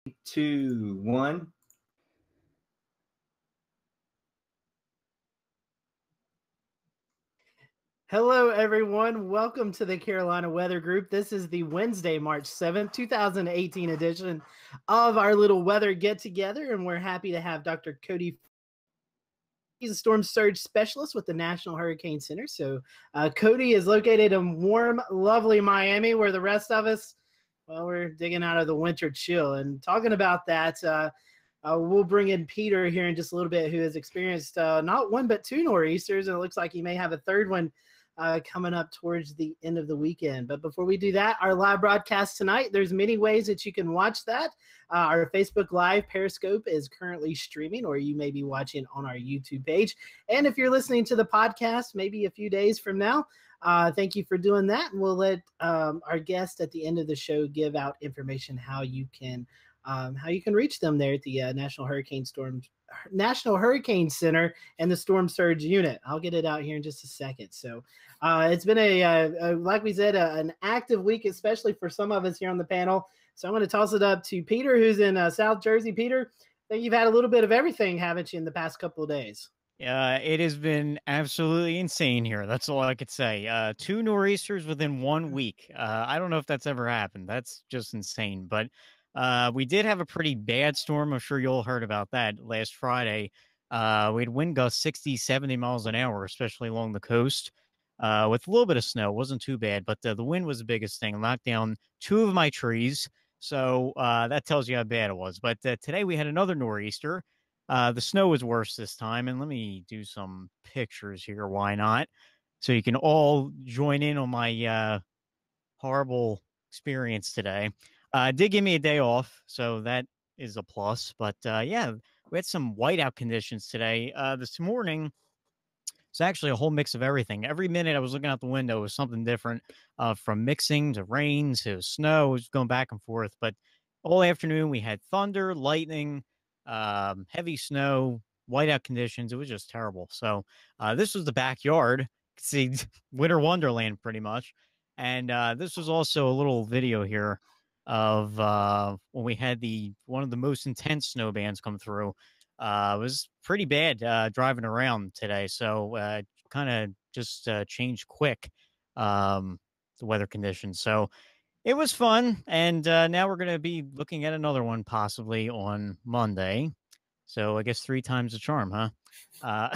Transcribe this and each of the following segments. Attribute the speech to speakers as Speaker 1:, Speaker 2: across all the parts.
Speaker 1: 2, 1.
Speaker 2: Hello, everyone. Welcome to the Carolina Weather Group. This is the Wednesday, March 7th, 2018 edition of our little weather get-together, and we're happy to have Dr. Cody. He's a storm surge specialist with the National Hurricane Center. So Cody is located in warm, lovely Miami, where the rest of us, well, we're digging out of the winter chill. And talking about that, we'll bring in Peter here in just a little bit, who has experienced not one but two nor'easters, and it looks like he may have a third one coming up towards the end of the weekend. But before we do that, our live broadcast tonight, there's many ways that you can watch that. Our Facebook Live Periscope is currently streaming, or you may be watching on our YouTube page. And if you're listening to the podcast maybe a few days from now, thank you for doing that. And we'll let our guest at the end of the show give out information how you can reach them there at the National Hurricane Center and the Storm Surge Unit. I'll get it out here in just a second. So it's been like we said, an active week, especially for some of us here on the panel. So I'm going to toss it up to Peter, who's in South Jersey. Peter, I think you've had a little bit of everything, haven't you, in the past couple of days?
Speaker 3: It has been absolutely insane here. That's all I could say. 2 nor'easters within 1 week. I don't know if that's ever happened. That's just insane. But we did have a pretty bad storm. I'm sure you all heard about that last Friday. We had wind gusts 60, 70 miles an hour, especially along the coast, with a little bit of snow. It wasn't too bad, but the wind was the biggest thing. Knocked down 2 of my trees. So that tells you how bad it was. But today we had another nor'easter. The snow was worse this time. And let me do some pictures here. Why not? So you can all join in on my horrible experience today. Did give me a day off, so that is a plus. But yeah, we had some whiteout conditions today. This morning, it's actually a whole mix of everything. Every minute I was looking out the window, it was something different, from mixing to rain to snow. It was going back and forth. But all afternoon we had thunder, lightning, heavy snow, whiteout conditions. It was just terrible. So this was the backyard. You could see winter wonderland pretty much. And this was also a little video here of when we had one of the most intense snow bands come through. It was pretty bad driving around today, so kind of just changed quick, the weather conditions. So it was fun, and now we're going to be looking at another one possibly on Monday. So I guess 3 times the charm, huh?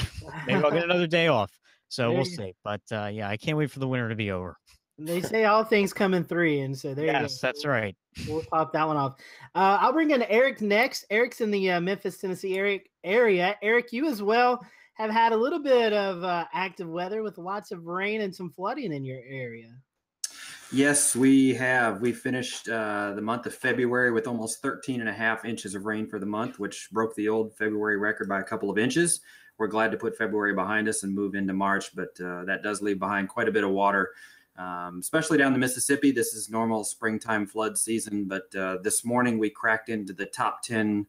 Speaker 3: Maybe I'll get another day off. So we'll see. But yeah, I can't wait for the winter to be over.
Speaker 2: They say all things come in 3, and so there you go.
Speaker 3: Yes, that's right.
Speaker 2: We'll pop that one off. I'll bring in Eric next. Eric's in the Memphis, Tennessee area. Eric, you as well have had a little bit of active weather with lots of rain and some flooding in your area.
Speaker 4: Yes, we have. We finished the month of February with almost 13.5 inches of rain for the month, which broke the old February record by a couple of inches. We're glad to put February behind us and move into March, but that does leave behind quite a bit of water. Especially down the Mississippi. This is normal springtime flood season, but this morning we cracked into the top 10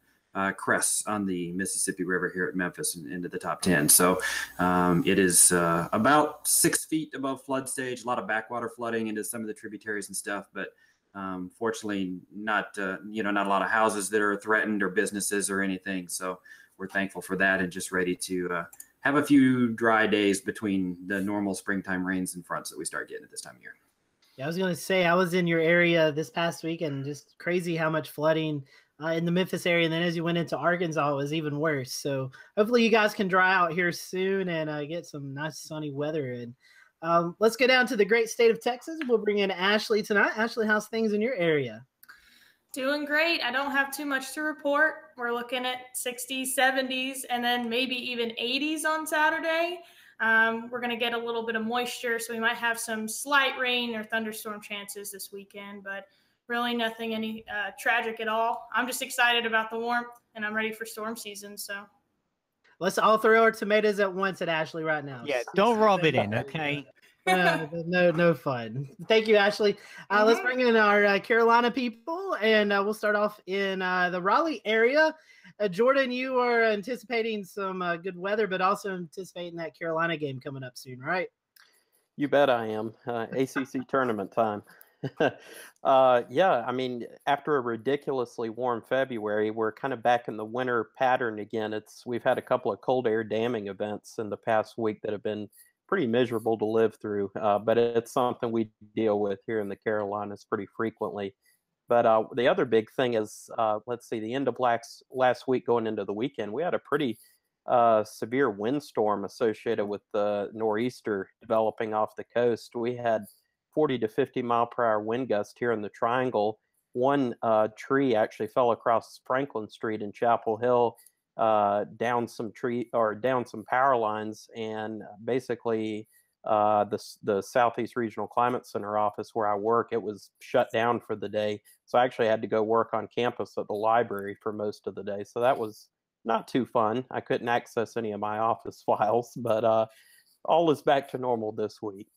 Speaker 4: crests on the Mississippi River here at Memphis and into the top 10. So it is about 6 feet above flood stage, a lot of backwater flooding into some of the tributaries and stuff, but fortunately not a lot of houses that are threatened or businesses or anything. So we're thankful for that and just ready to have a few dry days between the normal springtime rains and fronts that we start getting at this time of year.
Speaker 2: Yeah, I was going to say, I was in your area this past week, and just crazy how much flooding in the Memphis area. And then as you went into Arkansas, it was even worse. So hopefully you guys can dry out here soon and get some nice sunny weather. And let's go down to the great state of Texas. We'll bring in Ashley tonight. Ashley, how's things in your area?
Speaker 5: Doing great. I don't have too much to report. We're looking at 60s, 70s, and then maybe even 80s on Saturday. We're going to get a little bit of moisture, so we might have some slight rain or thunderstorm chances this weekend, but really nothing any tragic at all. I'm just excited about the warmth, and I'm ready for storm season. So
Speaker 2: let's all throw our tomatoes at once at Ashley right now.
Speaker 3: Yeah, don't rub it in, okay?
Speaker 2: No fun. Thank you, Ashley. Let's bring in our Carolina people, and we'll start off in the Raleigh area. Jordan, you are anticipating some good weather, but also anticipating that Carolina game coming up soon, right?
Speaker 6: You bet I am. ACC tournament time. Yeah, I mean, after a ridiculously warm February, we're kind of back in the winter pattern again. We've had a couple of cold air damming events in the past week that have been pretty miserable to live through, but it's something we deal with here in the Carolinas pretty frequently. But the other big thing is, let's see, the end of last week going into the weekend, we had a pretty severe windstorm associated with the nor'easter developing off the coast. We had 40 to 50 mile per hour wind gust here in the Triangle. One tree actually fell across Franklin Street in Chapel Hill, down some power lines, and basically the Southeast Regional Climate Center office where I work, it was shut down for the day. So I actually had to go work on campus at the library for most of the day. So that was not too fun. I couldn't access any of my office files, but all is back to normal this week.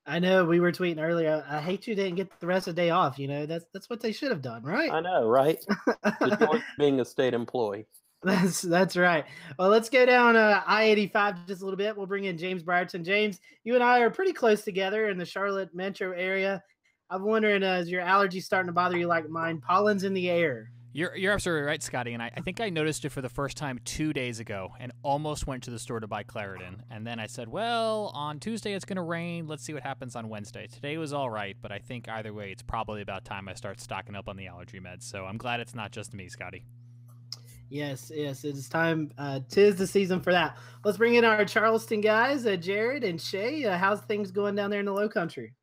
Speaker 2: I know we were tweeting earlier. I hate you didn't get the rest of the day off. That's what they should have done, right?
Speaker 6: I know, right? The joy of being a state employee.
Speaker 2: That's right. Well, let's go down I-85 just a little bit. We'll bring in James Brierton. James, you and I are pretty close together in the Charlotte metro area. I'm wondering, is your allergy starting to bother you like mine? Pollen's in the air.
Speaker 7: You're absolutely right, Scotty, and I think I noticed it for the first time 2 days ago and almost went to the store to buy Claritin. And then I said, well, on Tuesday it's going to rain. Let's see what happens on Wednesday. Today was all right, but I think either way it's probably about time I start stocking up on the allergy meds. So I'm glad it's not just me, Scotty.
Speaker 2: Yes, it's time. 'Tis the season for that. Let's bring in our Charleston guys, Jared and Shay. How's things going down there in the Low Country?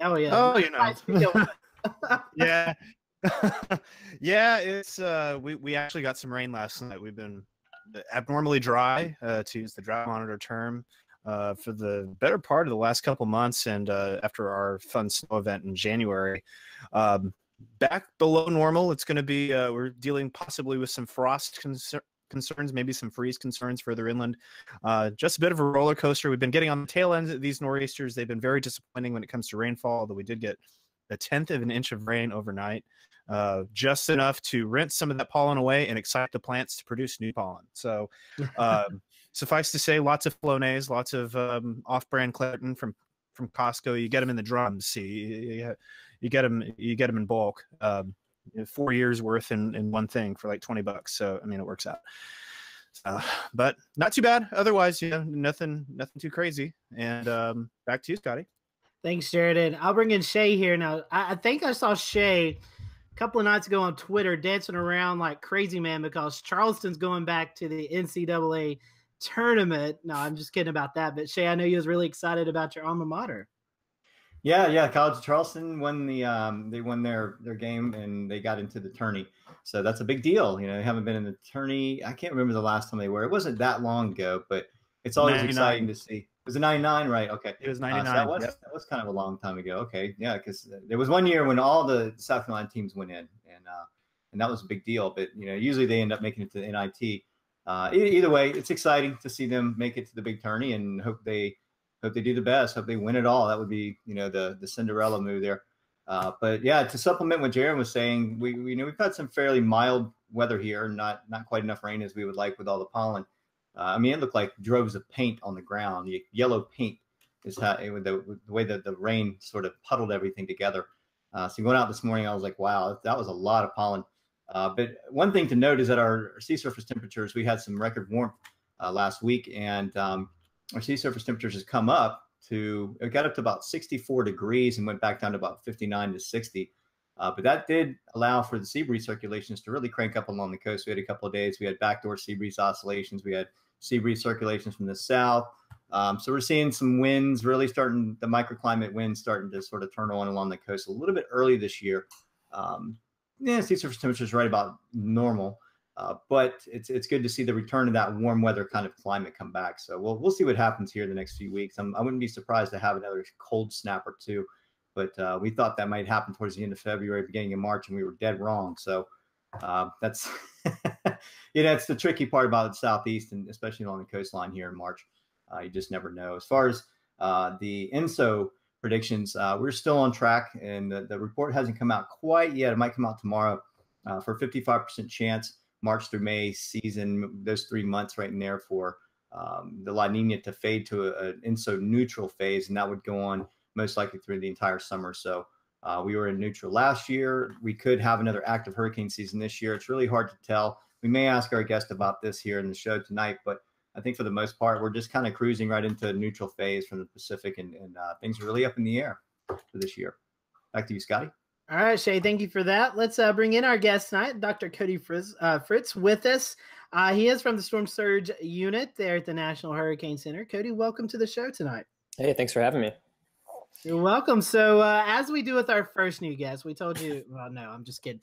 Speaker 2: Oh, yeah.
Speaker 8: Oh, you know. Yeah. Yeah, it's we actually got some rain last night. We've been abnormally dry, to use the drought monitor term, for the better part of the last couple months, and after our fun snow event in January, back below normal. It's going to be we're dealing possibly with some frost concerns, maybe some freeze concerns further inland. Just a bit of a roller coaster. We've been getting on the tail end of these nor'easters. They've been very disappointing when it comes to rainfall, although we did get 1/10 of an inch of rain overnight, just enough to rinse some of that pollen away and excite the plants to produce new pollen. So suffice to say, lots of Flonase, lots of off-brand Claritin from Costco. You get them in the drums. You get them in bulk. 4 years worth in one thing for like $20. So I mean, it works out. But not too bad. Otherwise, nothing too crazy. And back to you, Scotty.
Speaker 2: Thanks, Jared. And I'll bring in Shay here now. I think I saw Shay a couple of nights ago on Twitter dancing around like crazy man because Charleston's going back to the NCAA tournament. No, I'm just kidding about that. But Shay, I know you was really excited about your alma mater.
Speaker 1: Yeah. College of Charleston won they won their game and they got into the tourney. So that's a big deal. They haven't been in the tourney. I can't remember the last time they were. It wasn't that long ago, but it's always 99. Exciting to see. Was it 99? Right. Okay.
Speaker 8: It was 99.
Speaker 1: So that was kind of a long time ago. Okay. Yeah. Because there was 1 year when all the South Carolina teams went in and that was a big deal. But, usually they end up making it to the NIT. Either way, it's exciting to see them make it to the big tourney and hope they do the best. Hope they win it all. That would be, the Cinderella move there. But yeah, to supplement what Jaron was saying, we've had some fairly mild weather here, not quite enough rain as we would like with all the pollen. I mean, it looked like droves of paint on the ground. The yellow paint is how with the way that the rain sort of puddled everything together. So going out this morning, I was like, wow, that was a lot of pollen. But one thing to note is that our sea surface temperatures, we had some record warmth last week, and our sea surface temperatures has come up it got up to about 64 degrees and went back down to about 59 to 60. But that did allow for the sea breeze circulations to really crank up along the coast. We had a couple of days. We had backdoor sea breeze oscillations. We had sea breeze circulations from the south. So we're seeing some winds really starting, the microclimate winds starting to sort of turn on along the coast a little bit early this year. Sea surface temperature is right about normal. But it's good to see the return of that warm weather kind of climate come back. So we'll see what happens here the next few weeks. I wouldn't be surprised to have another cold snap or two. But we thought that might happen towards the end of February, beginning of March, and we were dead wrong. So that's it's the tricky part about the Southeast, and especially along the coastline here in March. You just never know. As far as the INSO predictions, we're still on track, and the report hasn't come out quite yet. It might come out tomorrow for 55% chance March through May season, those 3 months right in there for the La Nina to fade to an INSO neutral phase, and that would go on most likely through the entire summer. So we were in neutral last year. We could have another active hurricane season this year. It's really hard to tell. We may ask our guest about this here in the show tonight, but I think for the most part, we're just kind of cruising right into a neutral phase from the Pacific, and things are really up in the air for this year. Back to you, Scotty.
Speaker 2: All right, Shay, thank you for that. Let's bring in our guest tonight, Dr. Cody Fritz with us. He is from the Storm Surge Unit there at the National Hurricane Center. Cody, welcome to the show tonight.
Speaker 9: Hey, thanks for having me.
Speaker 2: You're welcome. So as we do with our first new guest, we told you, well, no, I'm just kidding.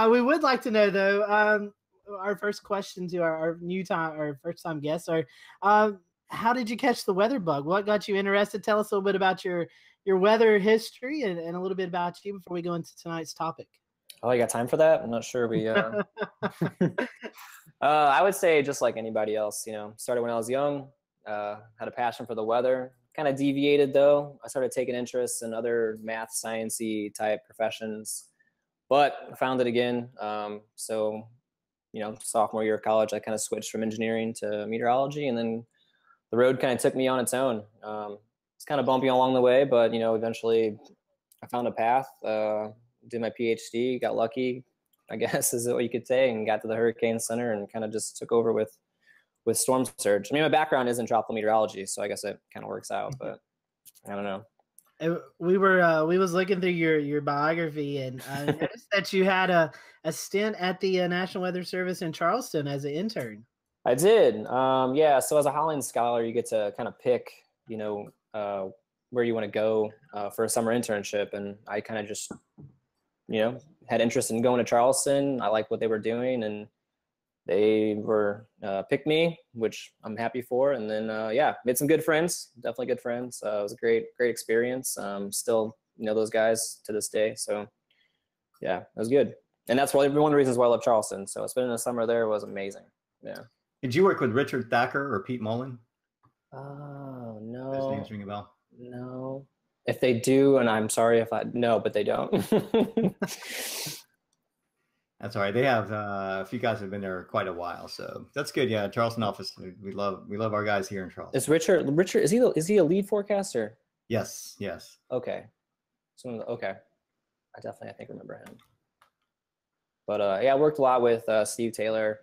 Speaker 2: We would like to know, though, our first question to our first time guests are, how did you catch the weather bug? What got you interested? Tell us a little bit about your weather history and a little bit about you before we go into tonight's topic.
Speaker 9: Oh, you got time for that? I'm not sure we I would say just like anybody else, started when I was young, had a passion for the weather, kind of deviated though. I started taking interest in other math, sciencey type professions, but I found it again. So, sophomore year of college, I kind of switched from engineering to meteorology, and then the road kind of took me on its own. It's kind of bumpy along the way, but eventually I found a path, did my PhD, got lucky, I guess is what you could say, and got to the Hurricane Center and kind of just took over with storm surge. I mean, my background is in tropical meteorology, so I guess it kind of works out, but I don't know.
Speaker 2: We was looking through your biography, and I noticed that you had a stint at the National Weather Service in Charleston as an intern.
Speaker 9: I did. Yeah. So as a Holland Scholar, you get to kind of pick, where you want to go for a summer internship. And I kind of just, had interest in going to Charleston. I liked what they were doing, and they were picked me, which I'm happy for. And then, made some good friends, definitely good friends. It was a great experience. Still know those guys to this day. So yeah, it was good. And that's one of the reasons why I love Charleston. So spending the summer there was amazing. Yeah.
Speaker 1: Did you work with Richard Thacker or Pete Mullen?
Speaker 9: Oh, no.
Speaker 1: Those names ring a bell?
Speaker 9: No. If they do, and I'm sorry if but they don't.
Speaker 1: That's all right. They have a few guys have been there quite a while, so that's good. Yeah, Charleston office. We love our guys here in Charleston.
Speaker 9: Is Richard? Is he a lead forecaster?
Speaker 1: Yes.
Speaker 9: Okay. Okay. I think remember him. But I worked a lot with Steve Taylor,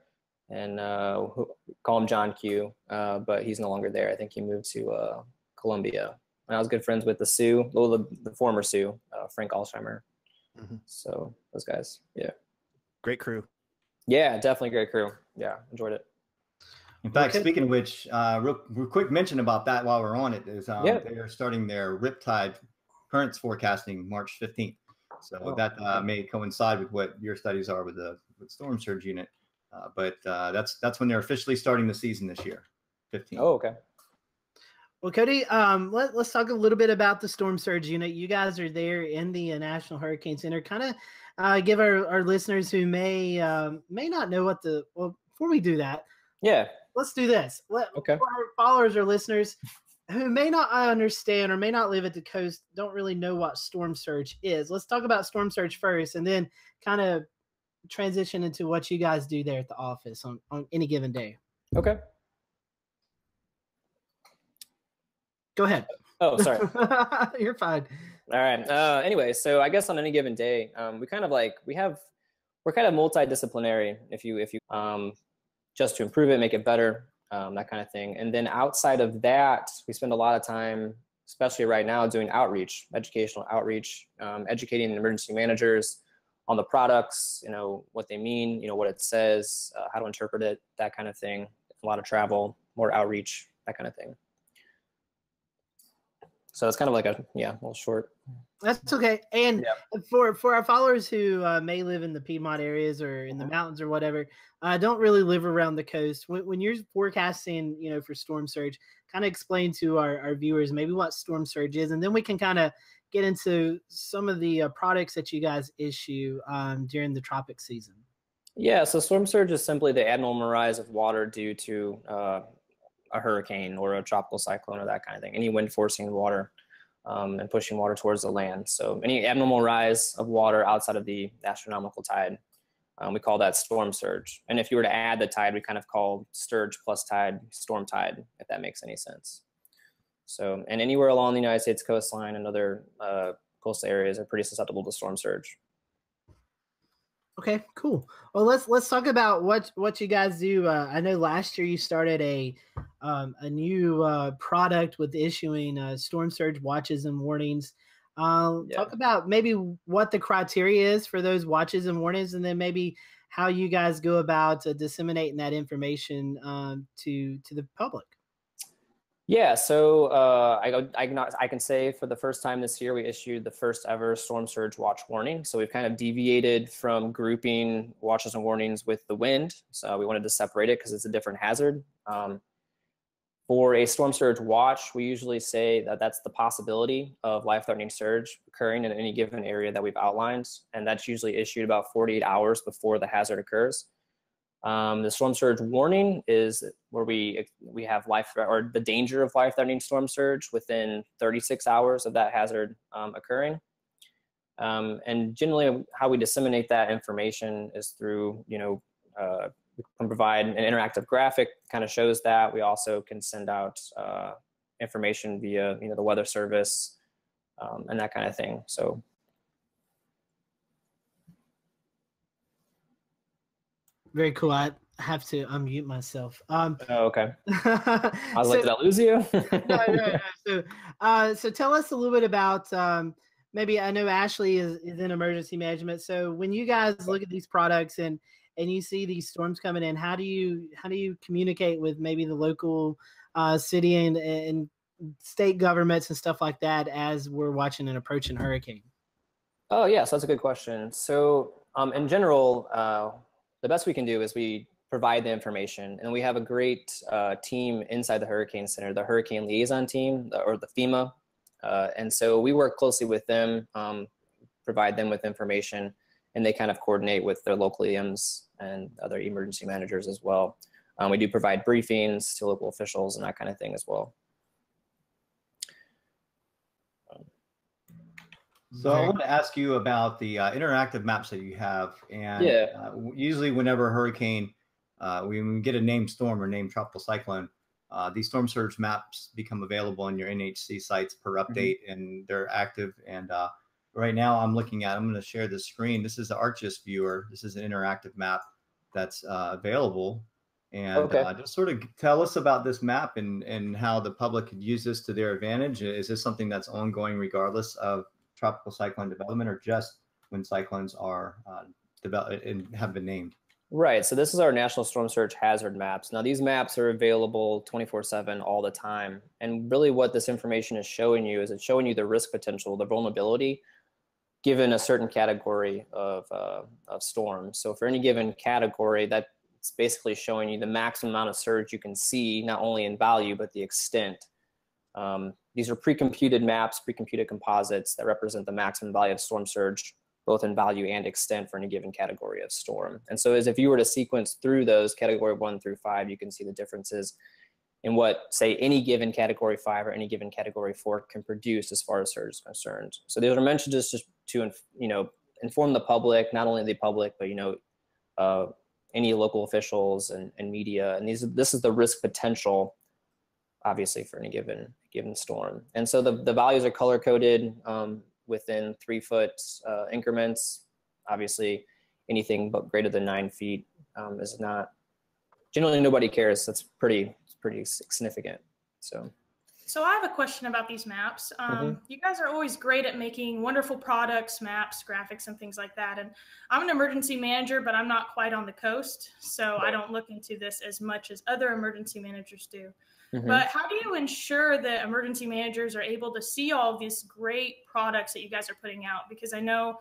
Speaker 9: and call him John Q. But he's no longer there. I think he moved to Columbia. And I was good friends with the Sioux, the former Sioux, Frank Alsheimer. Mm-hmm. So those guys, yeah.
Speaker 8: Great crew.
Speaker 9: Yeah, definitely great crew. Yeah, enjoyed it.
Speaker 1: In fact, speaking of which, real quick mention about that while we're on it is they are starting their Riptide currents forecasting March 15th. So that may coincide with what your studies are with the Storm Surge Unit. But that's when they're officially starting the season this year, 15th.
Speaker 9: Oh, okay.
Speaker 2: Well, Cody, let's talk a little bit about the Storm Surge Unit. You guys are there in the National Hurricane Center. Kind of give our listeners who may not know before we do that, let's do this.
Speaker 9: Okay.
Speaker 2: For our followers or listeners who may not understand or may not live at the coast, don't really know what Storm Surge is. Let's talk about Storm Surge first, and then kind of transition into what you guys do there at the office on any given day.
Speaker 9: Okay.
Speaker 2: Go ahead.
Speaker 9: Oh, sorry.
Speaker 2: You're fine.
Speaker 9: All right. Anyway, so I guess on any given day, we're kind of multidisciplinary. If you just to improve it, make it better, that kind of thing. And then outside of that, we spend a lot of time, especially right now, doing outreach, educational outreach, educating emergency managers on the products, what they mean, what it says, how to interpret it, that kind of thing. A lot of travel, more outreach, that kind of thing. So it's kind of like a little short.
Speaker 2: That's okay. And for our followers who may live in the Piedmont areas or in the mountains or whatever, don't really live around the coast. When you're forecasting, for storm surge, kind of explain to our viewers maybe what storm surge is, and then we can kind of get into some of the products that you guys issue during the tropic season. Yeah,
Speaker 9: so storm surge is simply the abnormal rise of water due to a hurricane or a tropical cyclone or that kind of thing. Any wind forcing water and pushing water towards the land. So any abnormal rise of water outside of the astronomical tide, we call that storm surge. And if you were to add the tide, we kind of call surge plus tide storm tide, if that makes any sense. So, and anywhere along the United States coastline and other coastal areas are pretty susceptible to storm surge.
Speaker 2: Okay, cool. Well, let's talk about what you guys do. I know last year you started a new product with issuing storm surge watches and warnings. Talk about maybe what the criteria is for those watches and warnings, and then maybe how you guys go about disseminating that information to the public.
Speaker 9: Yeah, so I can say for the first time this year, we issued the first ever storm surge watch warning. So we've kind of deviated from grouping watches and warnings with the wind. So we wanted to separate it because it's a different hazard. For a storm surge watch, we usually say that that's the possibility of life-threatening surge occurring in any given area that we've outlined. And that's usually issued about 48 hours before the hazard occurs. The storm surge warning is where we have or the danger of life-threatening storm surge within 36 hours of that hazard occurring. And generally how we disseminate that information is through, we can provide an interactive graphic kind of shows that. We also can send out information via, the weather service and that kind of thing. So.
Speaker 2: Very cool. I have to unmute myself.
Speaker 9: Oh, okay. I was like, did I lose you?
Speaker 2: No. So tell us a little bit about maybe, I know Ashley is in emergency management. So when you guys look at these products and you see these storms coming in, how do you communicate with maybe the local city and state governments and stuff like that as we're watching an approaching hurricane?
Speaker 9: Oh, yeah. So that's a good question. So in general, the best we can do is we provide the information, and we have a great team inside the Hurricane Center, the Hurricane Liaison Team, or the FEMA. And so we work closely with them, provide them with information, and they kind of coordinate with their local EMs and other emergency managers as well. We do provide briefings to local officials and that kind of thing as well.
Speaker 1: So I want to ask you about the interactive maps that you have, and usually whenever a hurricane, when we get a named storm or named tropical cyclone, these storm surge maps become available on your NHC sites per update, and they're active. And right now I'm going to share the screen. This is the ArcGIS viewer. This is an interactive map that's available. And just sort of tell us about this map and how the public could use this to their advantage. Is this something that's ongoing regardless of tropical cyclone development, or just when cyclones are developed and have been named?
Speaker 9: Right. So this is our National Storm Surge Hazard Maps. Now these maps are available 24/7 all the time. And really what this information is showing you is it's showing you the risk potential, the vulnerability, given a certain category of storm. So for any given category, that's basically showing you the maximum amount of surge you can see, not only in value, but the extent. These are pre-computed maps, pre-computed composites that represent the maximum value of storm surge, both in value and extent for any given category of storm. And so as if you were to sequence through those category 1 through 5, you can see the differences in what, say, any given category 5 or any given category 4 can produce as far as surge is concerned. So these are mentioned just to inform the public, not only the public, but any local officials and media. And this is the risk potential, obviously, for any given storm. And so the values are color coded within 3-foot increments. Obviously, anything but greater than 9 feet is not, generally nobody cares. That's pretty significant.
Speaker 5: So I have a question about these maps. You guys are always great at making wonderful products, maps, graphics, and things like that. And I'm an emergency manager, but I'm not quite on the coast, so I don't look into this as much as other emergency managers do. But how do you ensure that emergency managers are able to see all of these great products that you guys are putting out? Because I know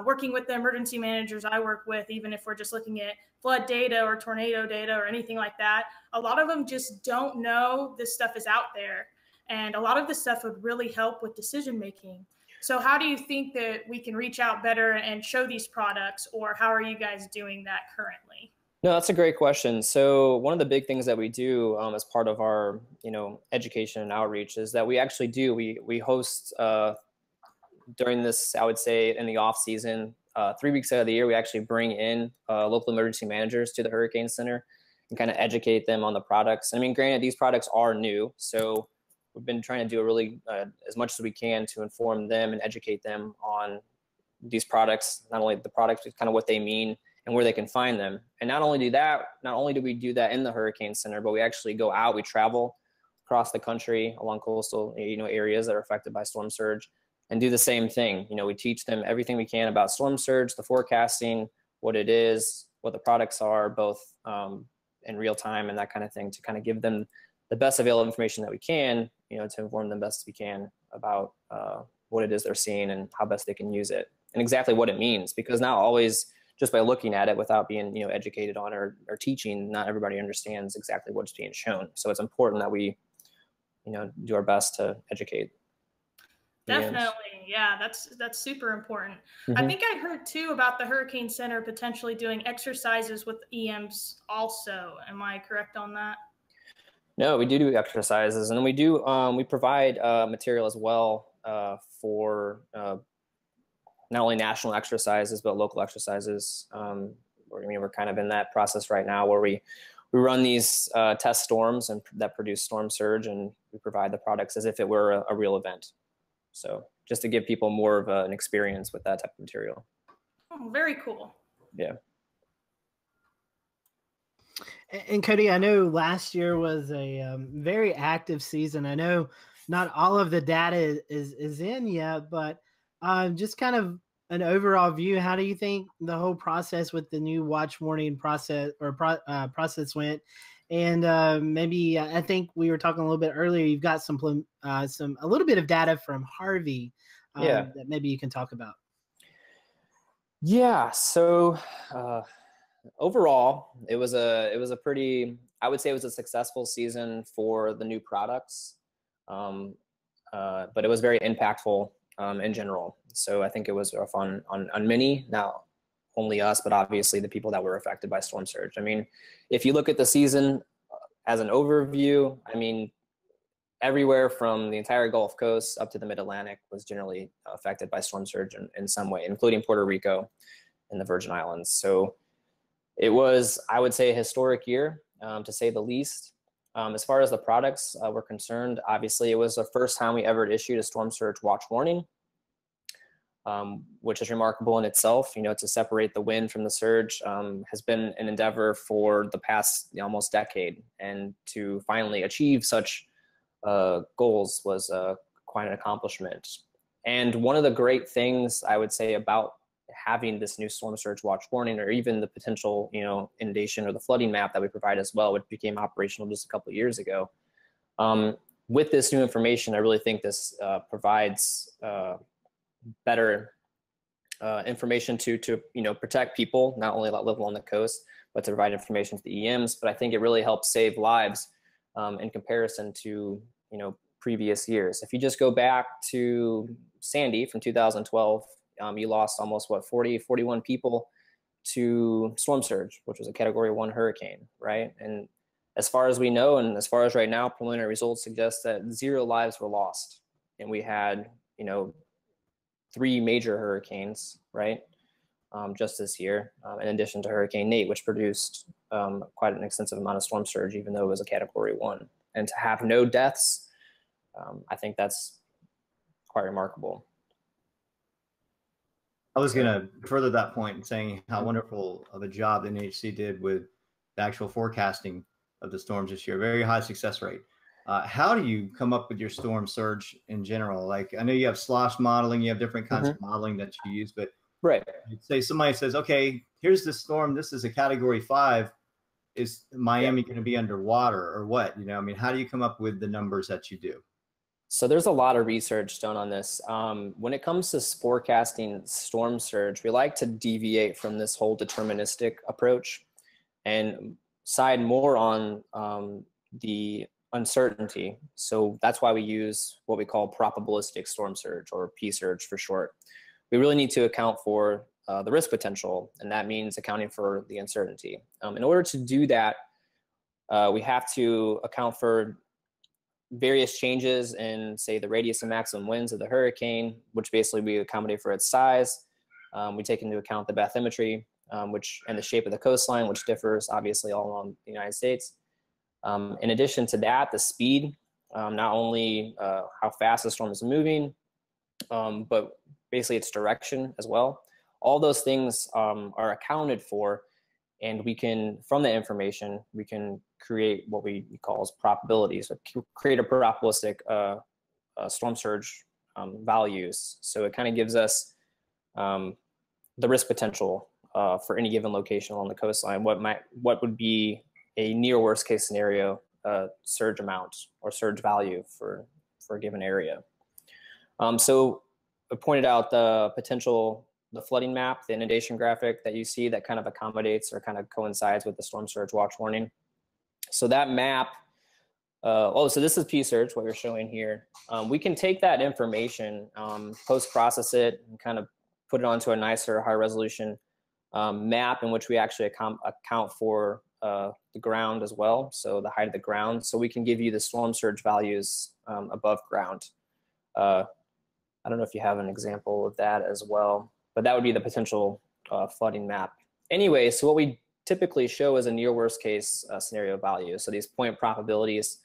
Speaker 5: working with the emergency managers I work with, even if we're just looking at flood data or tornado data or anything like that, a lot of them just don't know this stuff is out there. And a lot of this stuff would really help with decision making. So how do you think that we can reach out better and show these products, or how are you guys doing that currently?
Speaker 9: No, that's a great question. So one of the big things that we do as part of our, education and outreach is that we actually do, we host during this, I would say in the off season, 3 weeks out of the year, we actually bring in local emergency managers to the Hurricane Center and kind of educate them on the products. I mean, granted, these products are new, so we've been trying to do a really as much as we can to inform them and educate them on these products, not only the products, but kind of what they mean and where they can find them. And not only do we do that in the Hurricane Center, but we actually go out, we travel across the country along coastal, areas that are affected by storm surge and do the same thing. We teach them everything we can about storm surge, the forecasting, what it is, what the products are, both in real time and that kind of thing, to kind of give them the best available information that we can, to inform them best we can about what it is they're seeing and how best they can use it and exactly what it means. Because not always, just by looking at it without being educated on or teaching, not everybody understands exactly what's being shown. So it's important that we do our best to educate.
Speaker 5: Definitely. Yeah, that's super important. I think I heard too about the Hurricane Center potentially doing exercises with EMs also. Am I correct on that?
Speaker 9: No, we do exercises, and then we provide material as well for not only national exercises, but local exercises. We're kind of in that process right now where we run these test storms that produce storm surge, and we provide the products as if it were a real event. So just to give people more of an experience with that type of material.
Speaker 5: Oh, very cool.
Speaker 9: Yeah.
Speaker 2: And Cody, I know last year was a very active season. I know not all of the data is in yet, but just kind of an overall view. How do you think the whole process with the new watch warning process process went? And maybe I think we were talking a little bit earlier. You've got a little bit of data from Harvey that maybe you can talk about.
Speaker 9: Yeah. So overall, it was a pretty, I would say it was a successful season for the new products, but it was very impactful in general. So I think it was rough on many, not only us, but obviously the people that were affected by storm surge. I mean, if you look at the season as an overview, I mean, everywhere from the entire Gulf Coast up to the Mid-Atlantic was generally affected by storm surge in some way, including Puerto Rico and the Virgin Islands. So it was, I would say, a historic year, to say the least. As far as the products were concerned, obviously it was the first time we ever issued a storm surge watch warning, which is remarkable in itself. To separate the wind from the surge has been an endeavor for the past almost decade, and to finally achieve such goals was quite an accomplishment. And one of the great things I would say about having this new storm surge watch warning, or even the potential inundation or the flooding map that we provide as well, which became operational just a couple of years ago, with this new information, I really think this provides better information to protect people, not only that live along the coast, but to provide information to the EMs. But I think it really helps save lives in comparison to previous years. If you just go back to Sandy from 2012, you lost almost 41 people to storm surge, which was a Category 1 hurricane, right? And as far as we know, and as far as right now, preliminary results suggest that 0 lives were lost. And we had 3 major hurricanes, right, just this year, in addition to Hurricane Nate, which produced quite an extensive amount of storm surge, even though it was a Category 1. And to have no deaths, I think that's quite remarkable.
Speaker 1: I was going to further that point, saying how wonderful of a job the NHC did with the actual forecasting of the storms this year. Very high success rate. How do you come up with your storm surge in general? Like, I know you have slosh modeling, you have different kinds of modeling that you use, but
Speaker 9: right.
Speaker 1: Say somebody says, okay, here's the storm. This is a Category 5. Is Miami going to be underwater or what? I mean, how do you come up with the numbers that you do?
Speaker 9: So there's a lot of research done on this. When it comes to forecasting storm surge, we like to deviate from this whole deterministic approach and side more on the uncertainty. So that's why we use what we call probabilistic storm surge, or P-surge for short. We really need to account for the risk potential, and that means accounting for the uncertainty. In order to do that, we have to account for various changes in, say, the radius and maximum winds of the hurricane, which basically we accommodate for its size. We take into account the bathymetry, and the shape of the coastline, which differs obviously all along the United States. In addition to that, the speed not only how fast the storm is moving, but basically its direction as well. All those things are accounted for, and we can, from that information, we can create what we call as probabilities, or create a probabilistic storm surge values. So it kind of gives us the risk potential for any given location along the coastline. What would be a near worst case scenario surge amount or surge value for a given area. So I pointed out the flooding map, the inundation graphic that you see that kind of accommodates or kind of coincides with the storm surge watch warning. So that map, so this is P-surge, what you're showing here. We can take that information, post-process it, and kind of put it onto a nicer, high resolution map in which we actually account for the ground as well, so the height of the ground. So we can give you the storm surge values above ground. I don't know if you have an example of that as well, but that would be the potential flooding map. Anyway, so what we typically show is a near worst case scenario value. So these point probabilities,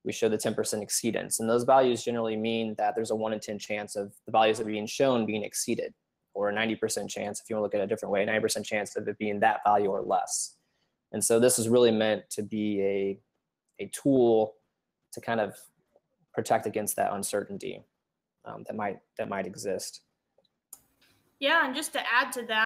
Speaker 9: we show the 10% exceedance. And those values generally mean that there's a 1 in 10 chance of the values that are being shown being exceeded, or a 90% chance, if you want to look at it a different way, 90% chance of it being that value or less. And so this is really meant to be a tool to kind of protect against that uncertainty that might exist.
Speaker 5: Yeah, and just to add to that,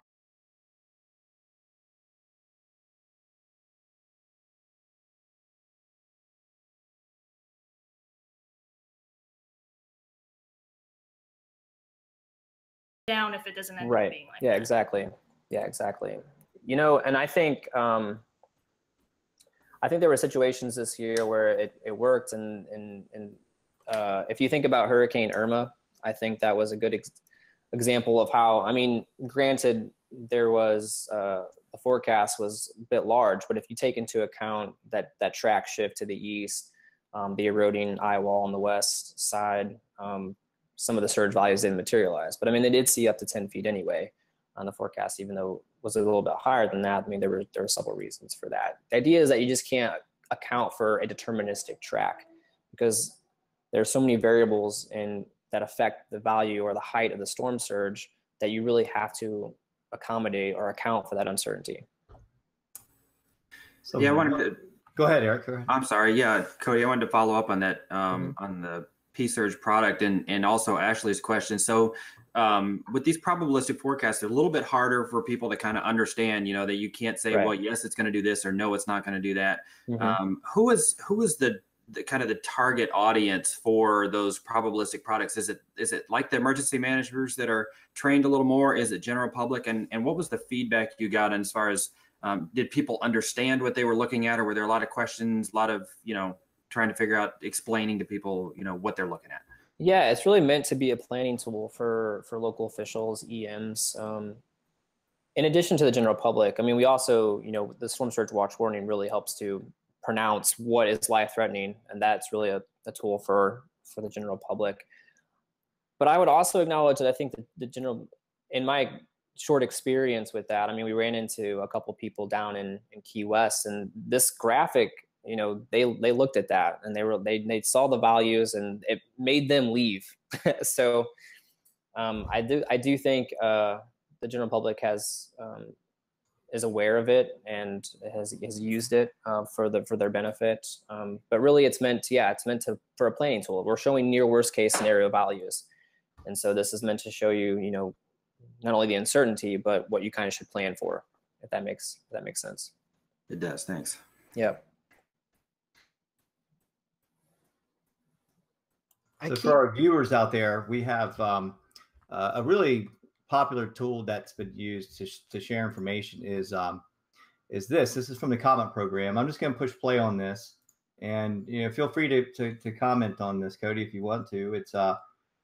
Speaker 5: down if it doesn't end up being like that.
Speaker 9: Exactly. Yeah, exactly. You know, and I think there were situations this year where it worked, and if you think about Hurricane Irma, I think that was a good example of how, I mean, granted, there was the forecast was a bit large, but if you take into account that track shift to the east, the eroding eye wall on the west side, some of the surge values didn't materialize. But I mean, they did see up to 10 feet anyway on the forecast, even though it was a little bit higher than that. I mean, there were several reasons for that. The idea is that you just can't account for a deterministic track, because there's so many variables that affect the value or the height of the storm surge that you really have to accommodate or account for that uncertainty.
Speaker 1: So
Speaker 4: yeah, I wanted to
Speaker 1: go ahead, Eric. Go ahead.
Speaker 4: I'm sorry. Yeah, Cody, I wanted to follow up on that, on the P-surge product, and also Ashley's question. So with these probabilistic forecasts, they're a little bit harder for people to kind of understand, you know, that you can't say, well, yes, it's going to do this, or no, it's not going to do that. Who is the kind of the target audience for those probabilistic products? Is it like the emergency managers that are trained a little more? Is it general public? And what was the feedback you got as far as did people understand what they were looking at, or were there a lot of questions, a lot of, you know, trying to figure out, explaining to people, you know, what they're looking at?
Speaker 9: Yeah, it's really meant to be a planning tool for local officials, EMs. In addition to the general public, I mean, we also, you know, the storm surge watch warning really helps to pronounce what is life-threatening, and that's really a tool for the general public. But I would also acknowledge that I think the general, in my short experience with that, I mean, we ran into a couple people down in Key West, and this graphic, you know, they looked at that and they saw the values, and it made them leave. So I do think the general public is aware of it and has used it for their benefit. But really, it's meant for a planning tool. We're showing near worst case scenario values, and so this is meant to show you, you know, not only the uncertainty, but what you kind of should plan for, if that makes sense.
Speaker 4: It does. Thanks.
Speaker 9: Yeah.
Speaker 1: So for our viewers out there, we have a really popular tool that's been used to share information is this. This is from the comment program. I'm just going to push play on this, and you know, feel free to comment on this, Cody, if you want to.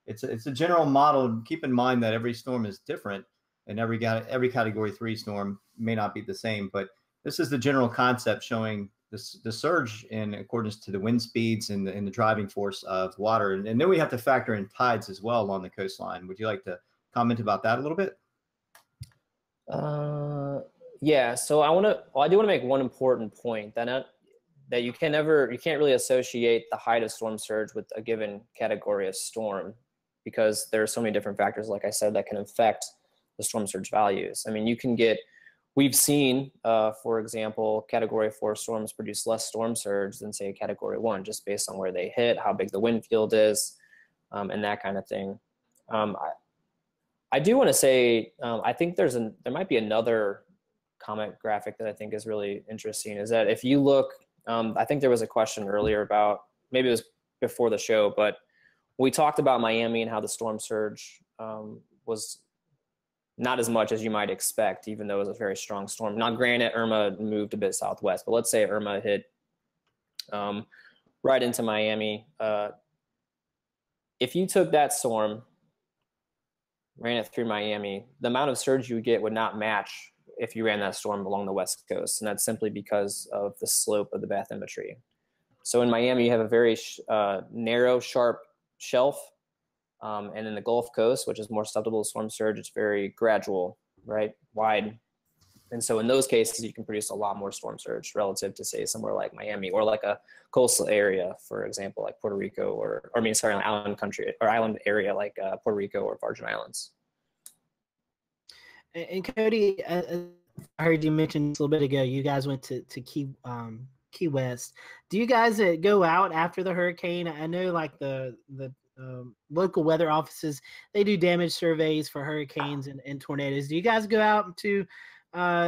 Speaker 1: It's a general model. Keep in mind that every storm is different, and every Category 3 storm may not be the same. But this is the general concept showing the surge in accordance to the wind speeds and the driving force of water, and then we have to factor in tides as well along the coastline. Would you like to comment about that a little bit?
Speaker 9: Yeah. So I do want to make one important point, that that you can't really associate the height of storm surge with a given category of storm, because there are so many different factors, like I said, that can affect the storm surge values. I mean, we've seen, for example, category 4 storms produce less storm surge than, say, category 1, just based on where they hit, how big the wind field is, and that kind of thing. I do want to say, I think there might be another comment graphic that I think is really interesting, is that if you look, I think there was a question earlier about, maybe it was before the show, but we talked about Miami and how the storm surge was not as much as you might expect, even though it was a very strong storm. Now, granted, Irma moved a bit southwest, but let's say Irma hit right into Miami. If you took that storm, ran it through Miami, the amount of surge you would get would not match if you ran that storm along the West Coast. And that's simply because of the slope of the bathymetry. So in Miami, you have a very narrow, sharp shelf. And in the Gulf Coast, which is more susceptible to storm surge, it's very gradual, right? Wide. And so in those cases, you can produce a lot more storm surge relative to, say, somewhere like Miami, or like a coastal area, for example, like Puerto Rico, an island country or island area like Puerto Rico or Virgin Islands.
Speaker 2: And Cody, I heard you mention a little bit ago, you guys went to Key West. Do you guys go out after the hurricane? I know like the local weather offices, they do damage surveys for hurricanes and tornadoes. Do you guys go out to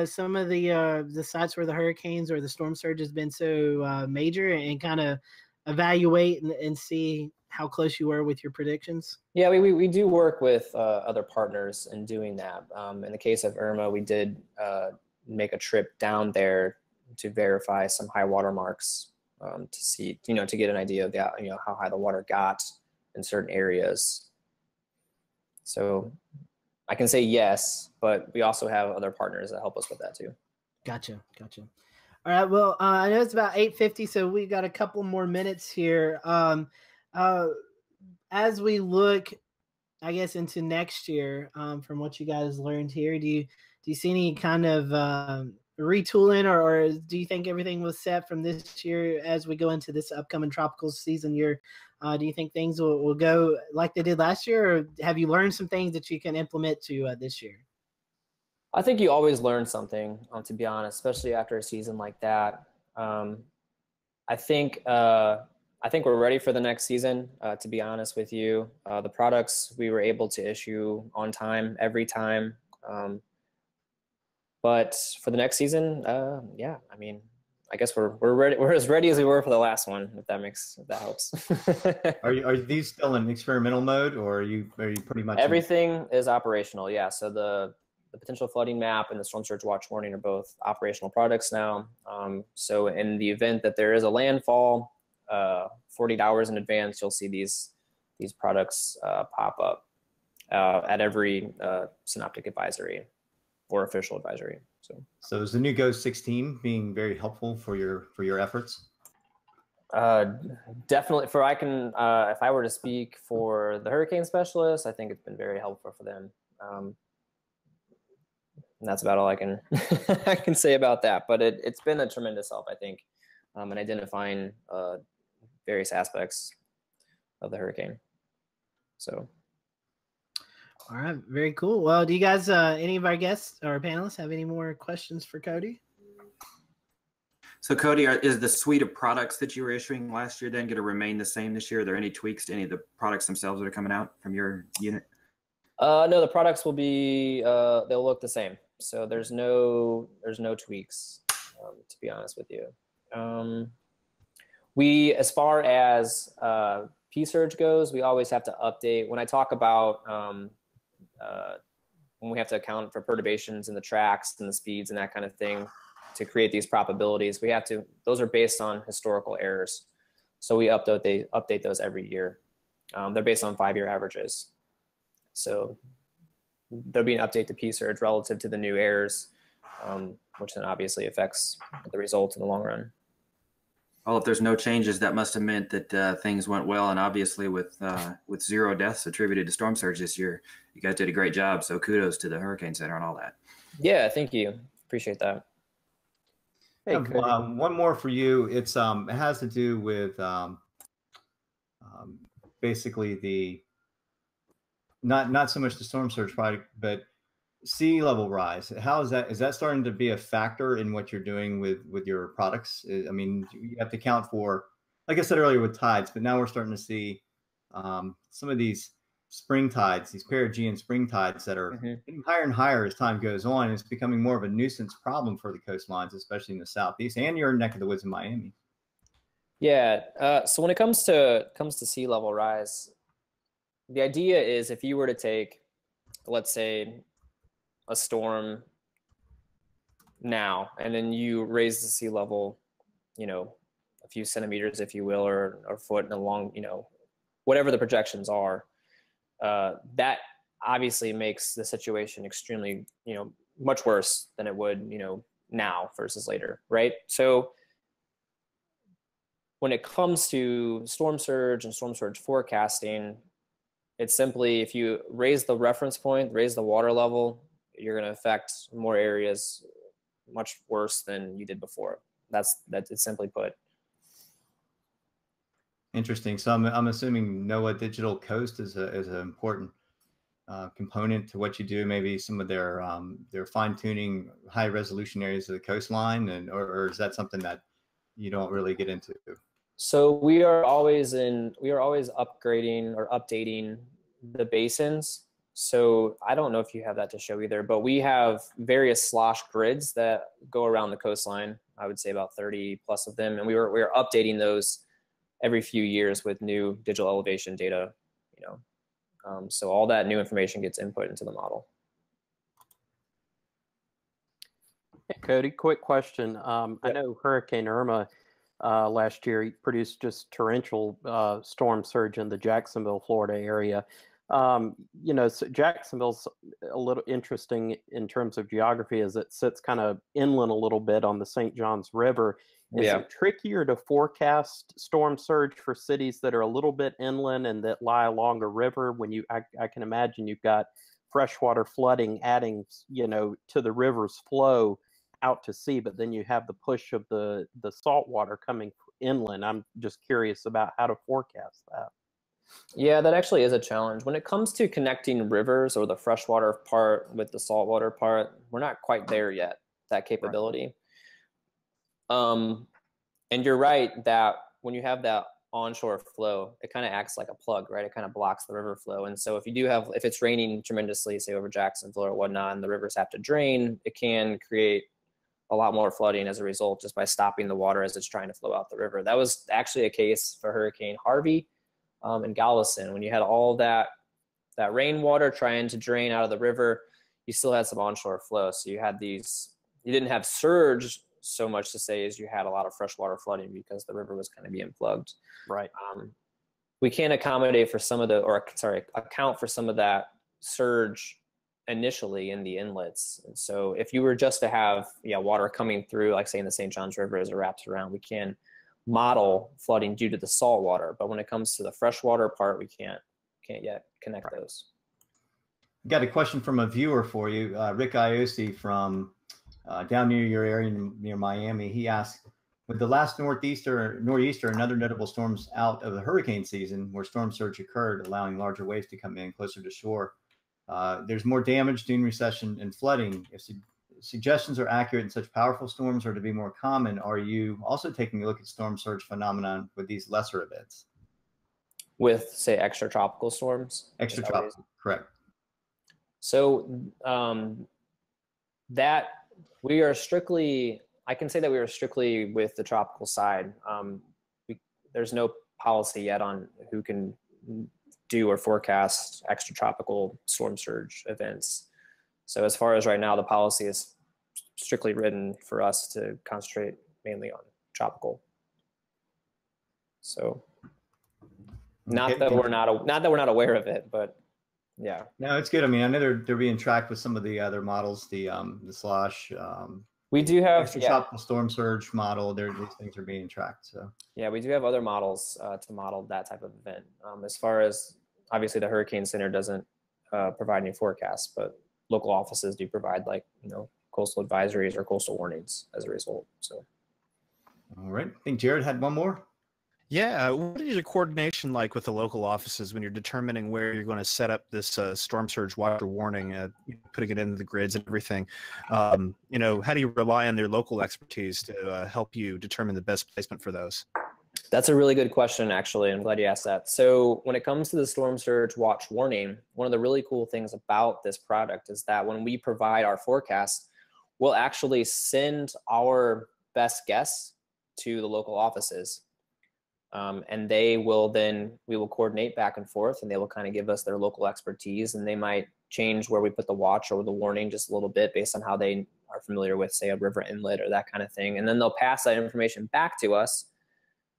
Speaker 2: some of the sites where the hurricanes or the storm surge has been so major, and kind of evaluate and see how close you were with your predictions?
Speaker 9: Yeah, we do work with other partners in doing that. In the case of Irma, we did make a trip down there to verify some high water marks, to see, to get an idea of how high the water got in certain areas. So I can say yes, but we also have other partners that help us with that too.
Speaker 2: Gotcha. All right. Well, I know it's about 8:50, so we've got a couple more minutes here. As we look, I guess, into next year, from what you guys learned here, do you see any kind of retooling, or do you think everything was set from this year as we go into this upcoming tropical season year? Do you think things will go like they did last year, or have you learned some things that you can implement to this year?
Speaker 9: I think you always learn something, to be honest, especially after a season like that. I think we're ready for the next season, to be honest with you. The products we were able to issue on time, every time. But for the next season, yeah, I mean, I guess we're ready. We're as ready as we were for the last one, if that helps.
Speaker 1: Are these still in experimental mode, or are you pretty much
Speaker 9: everything is operational? Yeah. So the potential flooding map and the storm surge watch warning are both operational products now. So in the event that there is a landfall, 48 hours in advance, you'll see these products pop up at every synoptic advisory or official advisory. So
Speaker 1: is the new Ghost 16 being very helpful for your efforts?
Speaker 9: Definitely. If I were to speak for the hurricane specialists, I think it's been very helpful for them. And that's about all I can I can say about that. But it's been a tremendous help, I think, in identifying various aspects of the hurricane. So.
Speaker 2: All right, very cool. Well, do you guys, any of our guests or panelists, have any more questions for Cody?
Speaker 4: So, Cody, is the suite of products that you were issuing last year then going to remain the same this year? Are there any tweaks to any of the products themselves that are coming out from your unit?
Speaker 9: No, the products will be they'll look the same. So there's no tweaks, to be honest with you. We, as far as P-Surge goes, we always have to update. When I talk about when we have to account for perturbations in the tracks and the speeds and that kind of thing to create these probabilities, those are based on historical errors. So we update those every year. They're based on 5-year averages. So there'll be an update to P-Surge relative to the new errors, which then obviously affects the results in the long run.
Speaker 4: Well, if there's no changes, that must have meant that things went well. And obviously with 0 deaths attributed to storm surge this year, you guys did a great job. So kudos to the Hurricane Center and all that.
Speaker 9: Yeah, thank you. Appreciate that.
Speaker 6: Hey,
Speaker 1: have, one more for you. It has to do with basically the not so much the storm surge project, but sea level rise. How is that starting to be a factor in what you're doing with your products? I mean, you have to account for, like I said earlier, with tides, but now we're starting to see some of these spring tides, these perigean spring tides that are getting higher and higher as time goes on. It's becoming more of a nuisance problem for the coastlines, especially in the southeast and your neck of the woods in Miami.
Speaker 9: Yeah. So when it comes to sea level rise, the idea is if you were to take, let's say, a storm now, and then you raise the sea level, a few centimeters, if you will, or a foot along, whatever the projections are, that obviously makes the situation extremely, much worse than it would, now versus later, right? So when it comes to storm surge and storm surge forecasting, it's simply, if you raise the reference point, raise the water level, you're going to affect more areas much worse than you did before. That's it, simply put.
Speaker 1: Interesting. So I'm assuming NOAA Digital Coast is an important component to what you do. Maybe some of their fine tuning high resolution areas of the coastline, or is that something that you don't really get into?
Speaker 9: So we are always upgrading or updating the basins. So I don't know if you have that to show either, but we have various slosh grids that go around the coastline. I would say about 30 plus of them, and we are updating those every few years with new digital elevation data. So all that new information gets input into the model.
Speaker 6: Hey, Cody, quick question. I know Hurricane Irma last year produced just torrential storm surge in the Jacksonville, Florida area. So Jacksonville's a little interesting in terms of geography, as it sits kind of inland a little bit on the St. Johns River. Is it trickier to forecast storm surge for cities that are a little bit inland and that lie along a river? When I can imagine you've got freshwater flooding adding, to the river's flow out to sea, but then you have the push of the salt water coming inland. I'm just curious about how to forecast that.
Speaker 9: Yeah, that actually is a challenge. When it comes to connecting rivers or the freshwater part with the saltwater part, we're not quite there yet, that capability. Right. And you're right that when you have that onshore flow, it kind of acts like a plug, right? It kind of blocks the river flow. And so if it's raining tremendously, say over Jacksonville or whatnot, and the rivers have to drain, it can create a lot more flooding as a result, just by stopping the water as it's trying to flow out the river. That was actually a case for Hurricane Harvey in Galveston. When you had all that rainwater trying to drain out of the river, you still had some onshore flow. So you didn't have surge so much to say as you had a lot of freshwater flooding because the river was kind of being plugged.
Speaker 6: Right.
Speaker 9: We can't account for some of that surge initially in the inlets. And so if you were just to have water coming through, like say in the St. Johns River as it wraps around, we can model flooding due to the salt water. But when it comes to the freshwater part, we can't yet connect those.
Speaker 1: Got a question from a viewer for you, Rick Iosi from down near your area near Miami. He asked, with the last nor'easter and other notable storms out of the hurricane season where storm surge occurred, allowing larger waves to come in closer to shore, there's more damage, dune recession, and flooding. If suggestions are accurate and such powerful storms are to be more common, are you also taking a look at storm surge phenomenon with these lesser events?
Speaker 9: With, say, extratropical storms?
Speaker 1: Extratropical, correct.
Speaker 9: So I can say that we are strictly with the tropical side. There's no policy yet on who can do or forecast extratropical storm surge events. So as far as right now, the policy is strictly written for us to concentrate mainly on tropical. So not that we're not aware of it, but yeah.
Speaker 1: No, it's good. I mean, I know they're being tracked with some of the other models, the slosh.
Speaker 9: We do have
Speaker 1: extratropical storm surge model. These things are being tracked. So
Speaker 9: yeah, we do have other models to model that type of event. As far as obviously the Hurricane Center doesn't provide any forecasts, but local offices do provide coastal advisories or coastal warnings as a result. So
Speaker 1: All right. I think Jared had one more.
Speaker 8: Yeah, what is your coordination like with the local offices when you're determining where you're going to set up this storm surge water warning, putting it into the grids and everything? How do you rely on their local expertise to help you determine the best placement for those?
Speaker 9: That's a really good question, actually. I'm glad you asked that. So when it comes to the storm surge watch warning, one of the really cool things about this product is that when we provide our forecast, we'll actually send our best guess to the local offices. And we will coordinate back and forth, and they will kind of give us their local expertise, and they might change where we put the watch or the warning just a little bit based on how they are familiar with, say, a river inlet or that kind of thing. And then they'll pass that information back to us.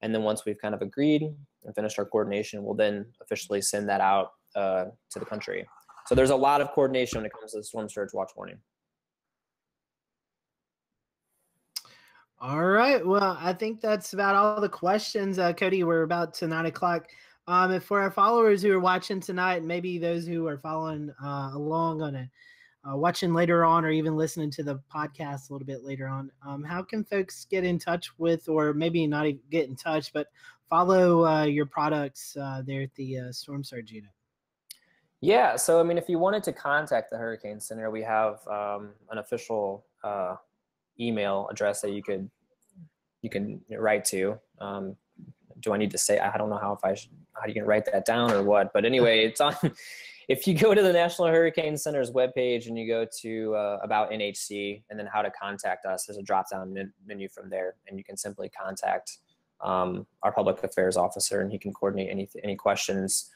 Speaker 9: And then once we've kind of agreed and finished our coordination, we'll then officially send that out to the country. So there's a lot of coordination when it comes to the storm surge watch warning.
Speaker 2: All right. Well, I think that's about all the questions. Cody, we're about to 9 o'clock. And for our followers who are watching tonight, maybe those who are following along on it, watching later on, or even listening to the podcast a little bit later on, how can folks get in touch with, or maybe not even get in touch, but follow your products there at the Storm Surge unit?
Speaker 9: Yeah. So, I mean, if you wanted to contact the Hurricane Center, we have an official email address that you can write to. Do I need to say? I don't know how you can write that down or what. But anyway, it's on. If you go to the National Hurricane Center's webpage and you go to about NHC and then how to contact us, there's a drop-down menu from there, and you can simply contact our public affairs officer, and he can coordinate any questions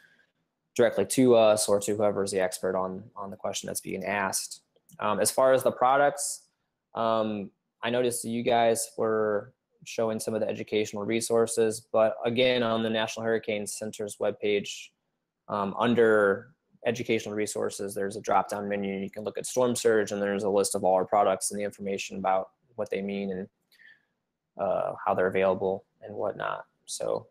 Speaker 9: directly to us or to whoever is the expert on the question that's being asked. As far as the products, I noticed you guys were showing some of the educational resources, but again, on the National Hurricane Center's webpage, under educational resources, there's a drop-down menu. You can look at storm surge, and there's a list of all our products and the information about what they mean and how they're available and whatnot. So.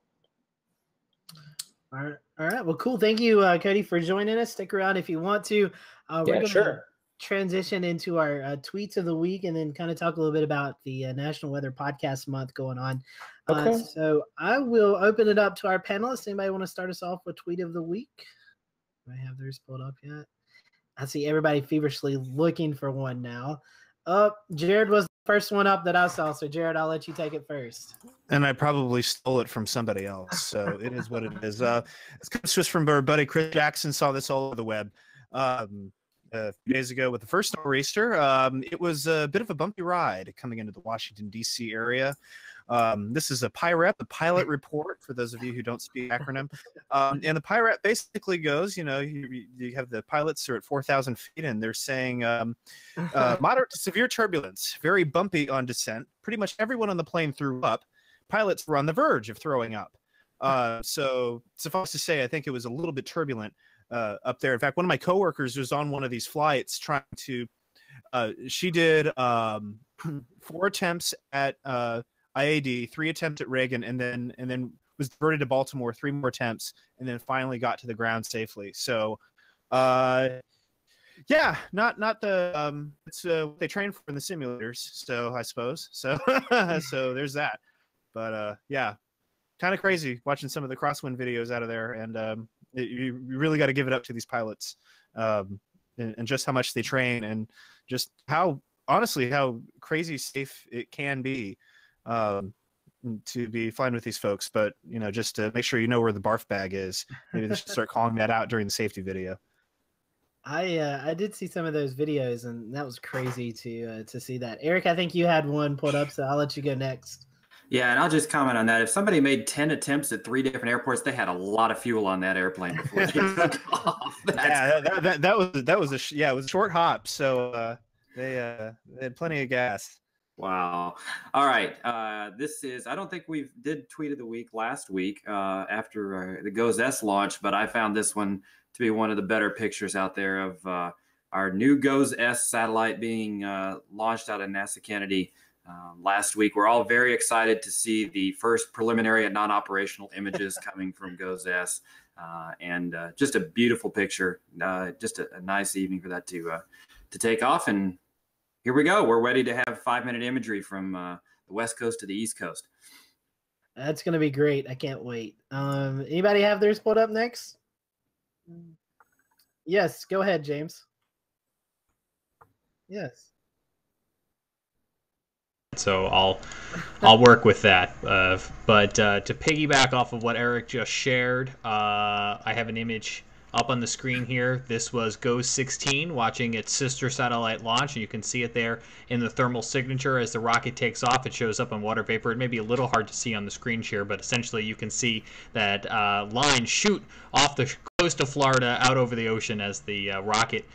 Speaker 2: All right. Well, cool. Thank you, Cody, for joining us. Stick around if you want to. We're going to transition into our tweets of the week, and then kind of talk a little bit about the National Weather Podcast Month going on.
Speaker 9: Okay.
Speaker 2: So I will open it up to our panelists. Anybody want to start us off with tweet of the week? Do I have theirs pulled up yet? I see everybody feverishly looking for one now. Jared was the first one up that I saw. So Jared, I'll let you take it first.
Speaker 8: And I probably stole it from somebody else. So it is what it is. It comes to us from our buddy Chris Jackson. Saw this all over the web. A few days ago with the first nor'easter. It was a bit of a bumpy ride coming into the Washington, D.C. area. This is a PIREP, the pilot report, for those of you who don't speak acronym. And the PIREP basically goes, you have the pilots are at 4,000 feet, and they're saying moderate to severe turbulence, very bumpy on descent. Pretty much everyone on the plane threw up. Pilots were on the verge of throwing up. So suffice to say, I think it was a little bit turbulent up there. In fact, one of my coworkers was on one of these flights trying to, she did 4 attempts at IAD, 3 attempts at Reagan, and then was diverted to Baltimore, 3 more attempts, and then finally got to the ground safely. So, yeah, not the it's what they train for in the simulators. So I suppose so. So there's that. But yeah, kind of crazy watching some of the crosswind videos out of there, and you really got to give it up to these pilots, and just how much they train, and just how crazy safe it can be to be flying with these folks. But just to make sure you know where the barf bag is, maybe they should start calling that out during the safety video.
Speaker 2: I did see some of those videos, and that was crazy to see that. Eric, I think you had one pulled up, so I'll let you go next.
Speaker 4: Yeah, and I'll just comment on that. If somebody made 10 attempts at 3 different airports, they had a lot of fuel on that airplane before they took off.
Speaker 8: That was it was a short hop, so they had plenty of gas.
Speaker 4: Wow. All right. I don't think we did tweet of the week last week after the GOES S launch, but I found this one to be one of the better pictures out there of our new GOES S satellite being launched out of NASA Kennedy last week. We're all very excited to see the first preliminary and non-operational images coming from GOES S, and just a beautiful picture. Just a nice evening for that to take off. And here we go. We're ready to have 5-minute imagery from the West Coast to the East Coast.
Speaker 2: That's going to be great. I can't wait. Anybody have theirs pulled up next? Yes, go ahead, James. Yes.
Speaker 10: So I'll work with that. But to piggyback off of what Eric just shared, I have an image up on the screen here. This was GOES 16 watching its sister satellite launch, and you can see it there in the thermal signature as the rocket takes off. It shows up on water vapor. It may be a little hard to see on the screen here, but essentially you can see that line shoot off the coast of Florida out over the ocean as the rocket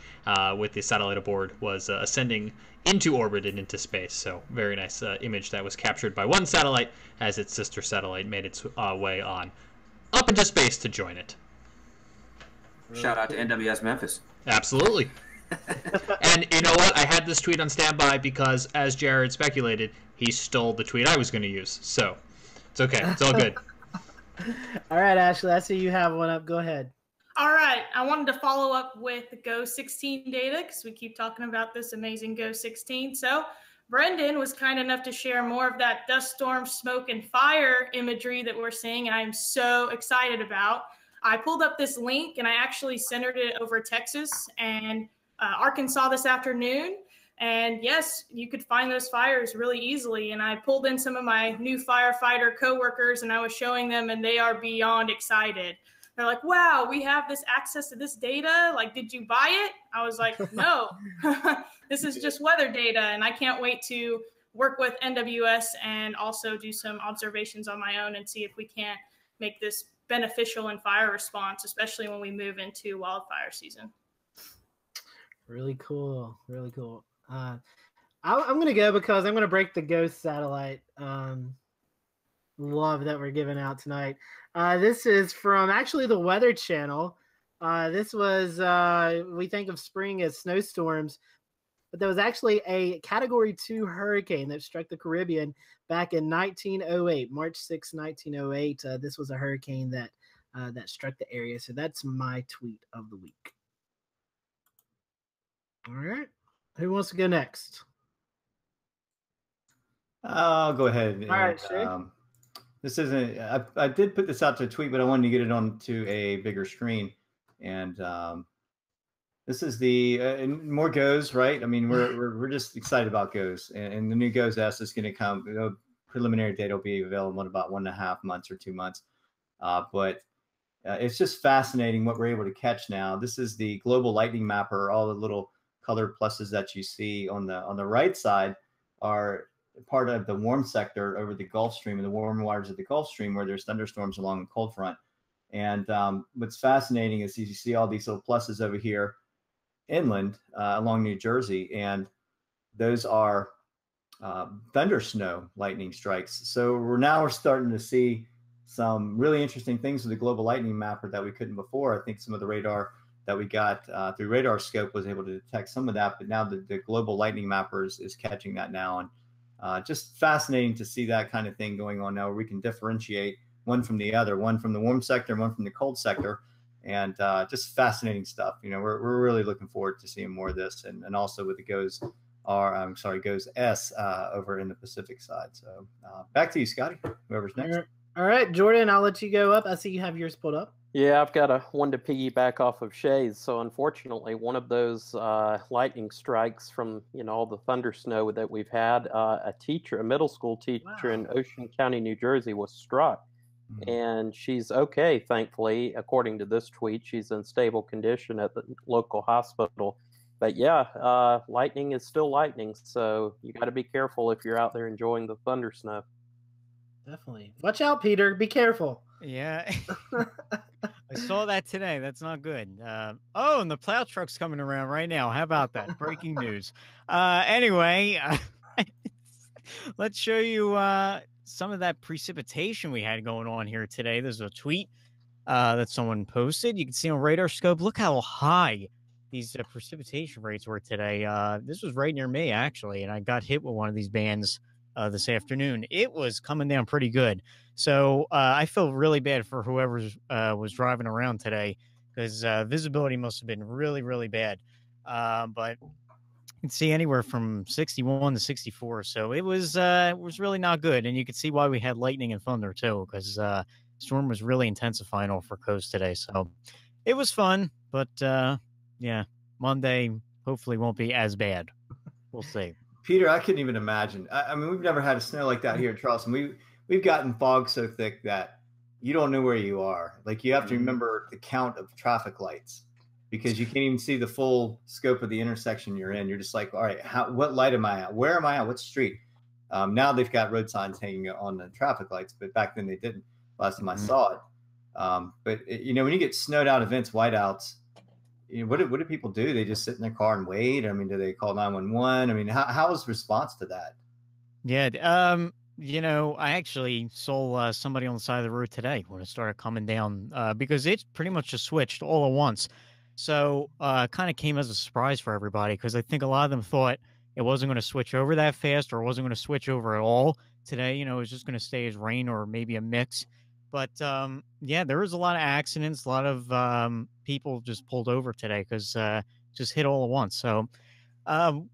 Speaker 10: with the satellite aboard was ascending into orbit and into space. So very nice image that was captured by one satellite as its sister satellite made its way on up into space to join it.
Speaker 4: Shout out to NWS Memphis.
Speaker 10: Absolutely. And you know what? I had this tweet on standby because, as Jared speculated, he stole the tweet I was going to use. So it's okay. It's all good.
Speaker 2: All right, Ashley, I see you have one up. Go ahead.
Speaker 5: All right. I wanted to follow up with the GOES 16 data because we keep talking about this amazing GOES 16. So Brendan was kind enough to share more of that dust storm, smoke, and fire imagery that we're seeing, and I'm so excited about. I pulled up this link, and I actually centered it over Texas and Arkansas this afternoon. And yes, you could find those fires really easily. And I pulled in some of my new firefighter coworkers, and I was showing them, and they are beyond excited. They're like, wow, we have this access to this data. Like, did you buy it? I was like, no, this is just weather data. And I can't wait to work with NWS and also do some observations on my own and see if we can't make this beneficial in fire response, especially when we move into wildfire season.
Speaker 2: Really cool. Really cool. I'm going to go because I'm going to break the GOES satellite love that we're giving out tonight. This is from actually the Weather Channel. This was, we think of spring as snowstorms, but there was actually a Category 2 hurricane that struck the Caribbean back in 1908, March 6, 1908. This was a hurricane that struck the area. So that's my tweet of the week. All right. Who wants to go next?
Speaker 1: I'll go ahead.
Speaker 2: All right, Shay.
Speaker 1: This isn't. I did put this out to a tweet, but I wanted to get it onto a bigger screen. And this is the more GOES, right? I mean, we're just excited about GOES, and the new GOES S is going to come. Preliminary data will be available in about 1.5 months or 2 months. But it's just fascinating what we're able to catch now. This is the global lightning mapper. All the little colored pluses that you see on the right side are part of the warm sector over the Gulf Stream and the warm waters of the Gulf Stream where there's thunderstorms along the cold front. And what's fascinating is you see all these little pluses over here inland along New Jersey, and those are thunder snow lightning strikes. So we're starting to see some really interesting things with the global lightning mapper that we couldn't before. I think some of the radar that we got through radar scope was able to detect some of that, but now the global lightning mapper is catching that now. And just fascinating to see that kind of thing going on now, where we can differentiate one from the other, one from the warm sector and one from the cold sector. And just fascinating stuff. You know, we're really looking forward to seeing more of this, and also with the GOES S over in the Pacific side. So back to you, Scotty, whoever's next.
Speaker 2: All right, Jordan, I'll let you go up. I see you have yours pulled up.
Speaker 6: Yeah, I've got one to piggyback off of Shay's. So unfortunately, one of those lightning strikes from all the thunder snow that we've had, a middle school teacher in Ocean County, New Jersey, was struck. And she's okay, thankfully, according to this tweet. She's in stable condition at the local hospital. But yeah, lightning is still lightning, so you got to be careful if you're out there enjoying the thunder snow.
Speaker 2: Definitely. Watch out, Peter. Be careful.
Speaker 3: Yeah. I saw that today. That's not good. Oh, and the plow truck's coming around right now. How about that? Breaking news. Anyway, let's show you some of that precipitation we had going on here today. There's a tweet that someone posted. You can see on radar scope. Look how high these precipitation rates were today. This was right near me, actually, and I got hit with one of these bands this afternoon. It was coming down pretty good. So I feel really bad for whoever was driving around today, because visibility must have been really, really bad. But can see anywhere from 61 to 64. So it was really not good. And you could see why we had lightning and thunder too, because storm was really intensifying off our coast today. So it was fun, but yeah, Monday hopefully won't be as bad. We'll see.
Speaker 1: Peter, I couldn't even imagine. I mean, we've never had a snow like that here in Charleston. We've gotten fog so thick that you don't know where you are. Like, you have to remember the count of traffic lights because you can't even see the full scope of the intersection you're in. You're just like, all right, what light am I at? Where am I at? What street? Now they've got road signs hanging on the traffic lights, but back then they didn't. Last time I saw it. But when you get snowed out events, whiteouts, what do people do? They just sit in their car and wait? I mean, do they call 911? I mean, how is the response to that?
Speaker 3: Yeah. I actually saw somebody on the side of the road today when it started coming down because it pretty much just switched all at once. So kind of came as a surprise for everybody because I think a lot of them thought it wasn't going to switch over that fast or wasn't going to switch over at all today. It was just going to stay as rain or maybe a mix. But yeah, there was a lot of accidents. A lot of people just pulled over today because just hit all at once. So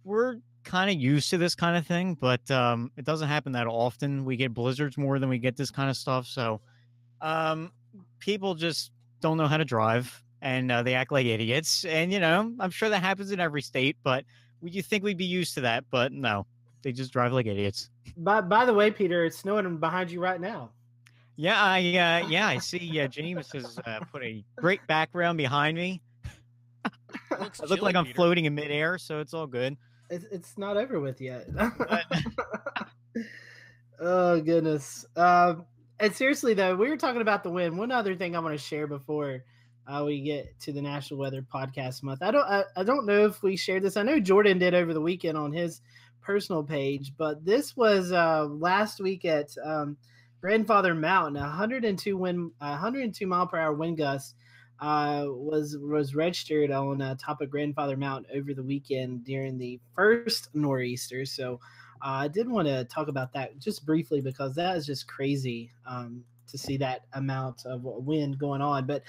Speaker 3: we're kind of used to this kind of thing, but it doesn't happen that often. We get blizzards more than we get this kind of stuff. So people just don't know how to drive and they act like idiots. And, I'm sure that happens in every state, but you think we'd be used to that. But no, they just drive like idiots.
Speaker 2: By the way, Peter, it's snowing behind you right now.
Speaker 3: Yeah, I see James has put a great background behind me. I look like I'm floating in midair, so it's all good.
Speaker 2: It's not over with yet. Oh, goodness. And seriously, though, we were talking about the wind. One other thing I want to share before we get to the National Weather Podcast Month. I don't know if we shared this. I know Jordan did over the weekend on his personal page, but this was last week at Grandfather Mountain. 102 mile per hour wind gusts was registered on top of Grandfather Mountain over the weekend during the first nor'easter. So I did want to talk about that just briefly because that is just crazy to see that amount of wind going on. But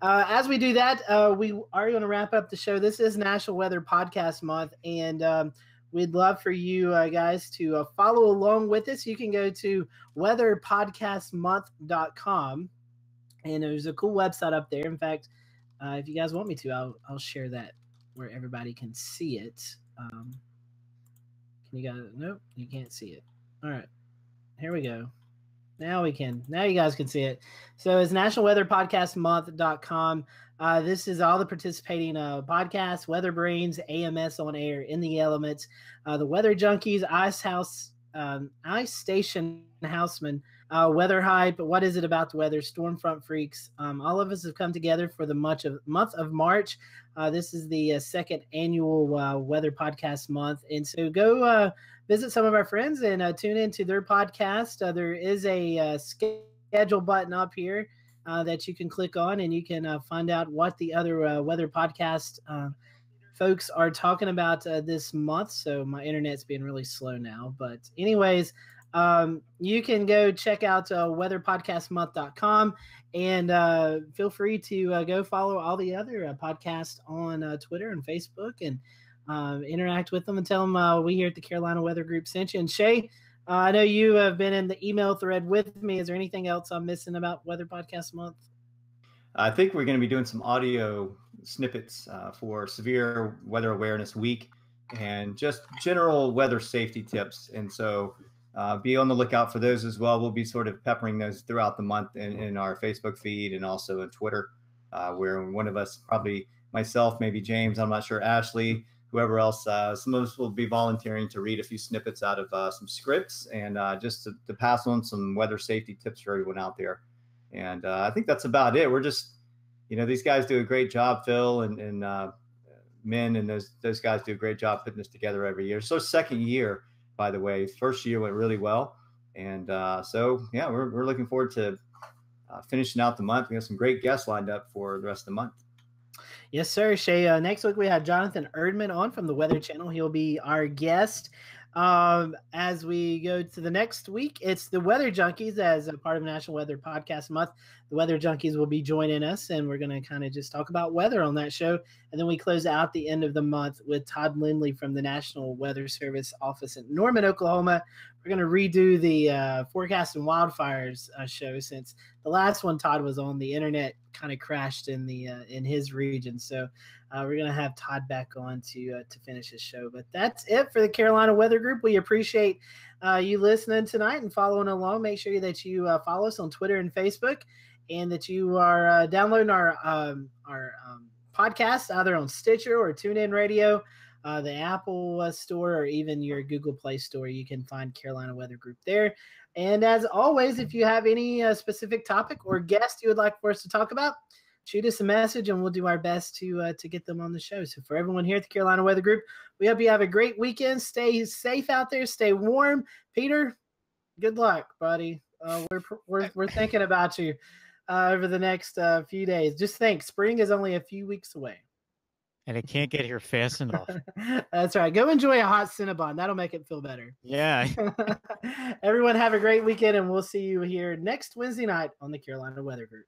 Speaker 2: as we do that, we are going to wrap up the show. This is National Weather Podcast Month, and we'd love for you guys to follow along with us. You can go to weatherpodcastmonth.com, and there's a cool website up there. In fact, if you guys want me to, I'll share that where everybody can see it. Can you guys? Nope, you can't see it. All right, here we go. Now we can. Now you guys can see it. So it's nationalweatherpodcastmonth.com. This is all the participating podcasts, Weather Brains, AMS on Air, In the Elements, the Weather Junkies, Ice Station Houseman, Weather Hype, What Is It About the Weather, Stormfront Freaks. All of us have come together for the month of March. This is the second annual Weather Podcast Month. And so go visit some of our friends and tune into their podcast. There is a schedule button up here that you can click on, and you can find out what the other weather podcast folks are talking about this month. So my internet's being really slow now. But anyways, you can go check out weatherpodcastmonth.com and feel free to go follow all the other podcasts on Twitter and Facebook and interact with them and tell them we here at the Carolina Weather Group sent you. And Shay, I know you have been in the email thread with me. Is there anything else I'm missing about Weather Podcast Month?
Speaker 1: I think we're going to be doing some audio snippets for Severe Weather Awareness Week and just general weather safety tips. And so be on the lookout for those as well. We'll be sort of peppering those throughout the month in our Facebook feed and also on Twitter, where one of us, probably myself, maybe James, I'm not sure, Ashley, whoever else, some of us will be volunteering to read a few snippets out of some scripts and just to pass on some weather safety tips for everyone out there. And I think that's about it. We're just, these guys do a great job, Phil and Min, and those guys do a great job putting this together every year. So second year, by the way. First year went really well. And so, yeah, we're looking forward to finishing out the month. We have some great guests lined up for the rest of the month.
Speaker 2: Yes, sir. Shay, next week we have Jonathan Erdman on from the Weather Channel. He'll be our guest. As we go to the next week, it's the Weather Junkies as a part of National Weather Podcast Month. the Weather Junkies will be joining us, and we're going to kind of just talk about weather on that show. And then we close out the end of the month with Todd Lindley from the National Weather Service office in Norman, Oklahoma. We're going to redo the forecast and wildfires show, since the last one Todd was on, the internet kind of crashed in his region. So we're going to have Todd back on to finish his show. But that's it for the Carolina Weather Group. We appreciate you listening tonight and following along. Make sure that you follow us on Twitter and Facebook, and that you are downloading our podcast either on Stitcher or TuneIn Radio, the Apple Store, or even your Google Play Store. You can find Carolina Weather Group there. And as always, if you have any specific topic or guest you would like for us to talk about, shoot us a message and we'll do our best to get them on the show. So for everyone here at the Carolina Weather Group, we hope you have a great weekend. Stay safe out there. Stay warm. Peter, good luck, buddy. We're thinking about you over the next few days. Just think, spring is only a few weeks away.
Speaker 3: And it can't get here fast enough.
Speaker 2: That's right. Go enjoy a hot Cinnabon. That'll make it feel better.
Speaker 3: Yeah.
Speaker 2: Everyone have a great weekend, and we'll see you here next Wednesday night on the Carolina Weather Group.